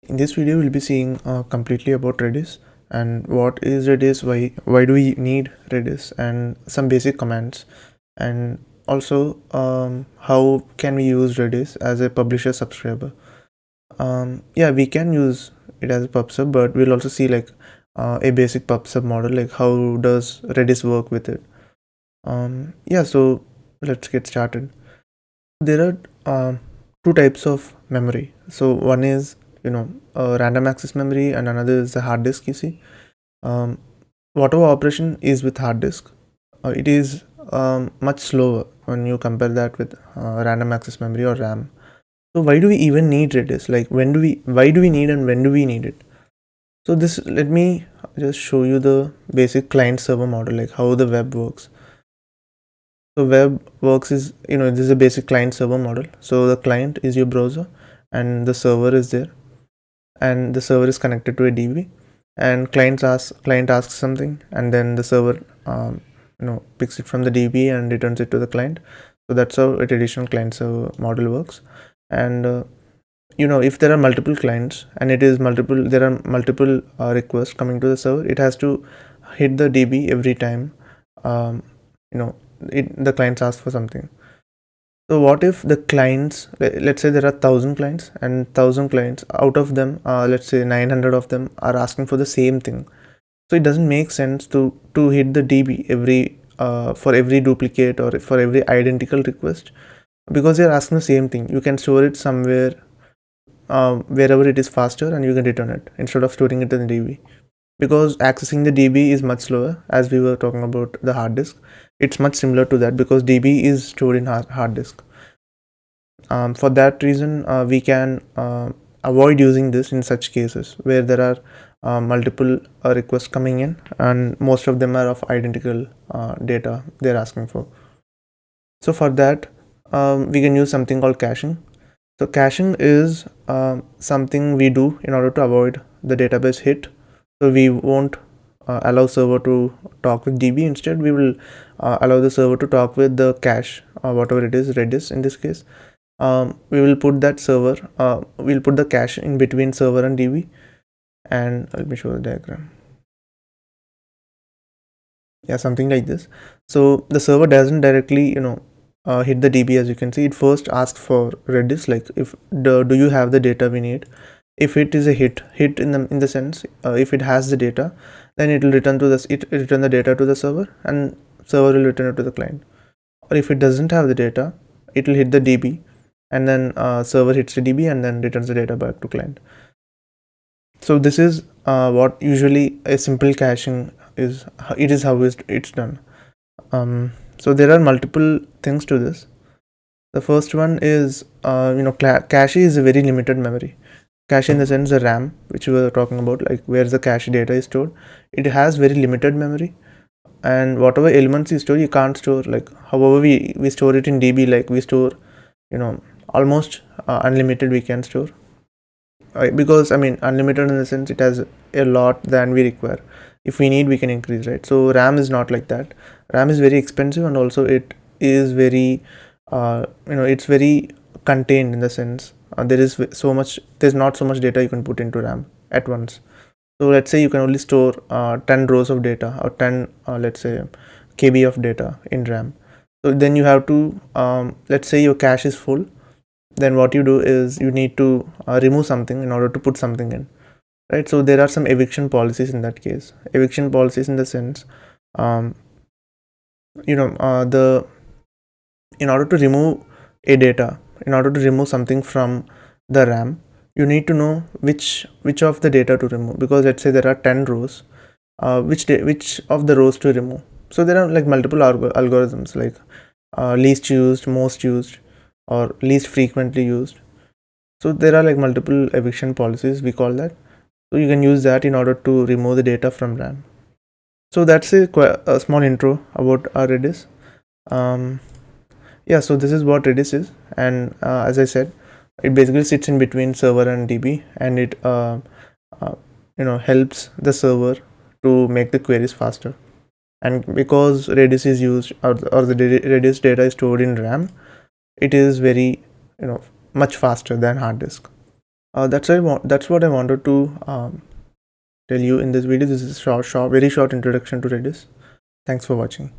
In this video, we'll be seeing completely about Redis and what is Redis, why do we need Redis, and some basic commands, and also how can we use Redis as a publisher subscriber. Yeah, we can use it as a pub sub, but we'll also see like a basic pub sub model, like how does Redis work with it. Yeah, so let's get started. There are two types of memory. So one is random access memory, and another is the hard disk. You see, um, whatever operation is with hard disk, it is much slower when you compare that with random access memory or RAM. So why do we even need Redis? Like why do we need and when do we need it? So let me just show you the basic client server model, like how the web works. So web works is, this is a basic client server model. So the client is your browser and the server is there, and the server is connected to a DB, and client asks something, and then the server picks it from the DB and returns it to the client. So that's how a traditional client server model works. And if there are multiple clients and there are multiple requests coming to the server, it has to hit the DB every time you know the clients ask for something. So what if the clients, let's say there are 1,000 clients, and 1,000 clients, out of them, let's say 900 of them are asking for the same thing. So it doesn't make sense to hit the DB for every duplicate or for every identical request, because they're asking the same thing. You can store it somewhere, wherever it is faster, and you can return it instead of storing it in the DB. Because accessing the DB is much slower, as we were talking about the hard disk. It's much similar to that, because DB is stored in hard disk. For that reason, we can avoid using this in such cases where there are multiple requests coming in, and most of them are of identical data they're asking for. So for that, we can use something called caching. So caching is something we do in order to avoid the database hit. So we won't allow server to talk with DB. Instead, we will allow the server to talk with the cache, whatever it is, Redis in this case. We will put that we'll put the cache in between server and DB. And let me show the diagram. Yeah, something like this. So the server doesn't directly hit the DB. As you can see, it first asks for Redis, like if do you have the data we need. If it is a hit in the sense, if it has the data, then it will return the data to the server, and server will return it to the client. Or if it doesn't have the data, it will hit the DB, and then server hits the DB and then returns the data back to client. So this is what usually a simple caching is. It is how it's done. So there are multiple things to this. The first one is cache is a very limited memory. Cache in the sense the RAM, which we were talking about, like where the cache data is stored, it has very limited memory, and whatever elements you store, you can't store, like however we store it in DB, like we store almost unlimited we can store, because unlimited in the sense it has a lot than we require. If we need, we can increase, right? So RAM is not like that. RAM is very expensive, and also it is very it's very contained in the sense there's not so much data you can put into RAM at once. So let's say you can only store 10 rows of data, or 10 let's say KB of data in RAM. So then you have to let's say your cache is full, then what you do is you need to remove something in order to put something in, right? So there are some eviction policies in that case. Eviction policies in the sense the in order to remove in order to remove something from the RAM, you need to know which of the data to remove, because let's say there are 10 rows, which of the rows to remove. So there are like multiple algorithms, like least used, most used, or least frequently used. So there are like multiple eviction policies, we call that. So you can use that in order to remove the data from RAM. So that's a small intro about Redis. Yeah, so this is what Redis is, and as I said, it basically sits in between server and DB, and it helps the server to make the queries faster. And because Redis is used, or the Redis data is stored in RAM, it is very much faster than hard disk. That's what I wanted to tell you in this video. This is very short introduction to Redis. Thanks for watching.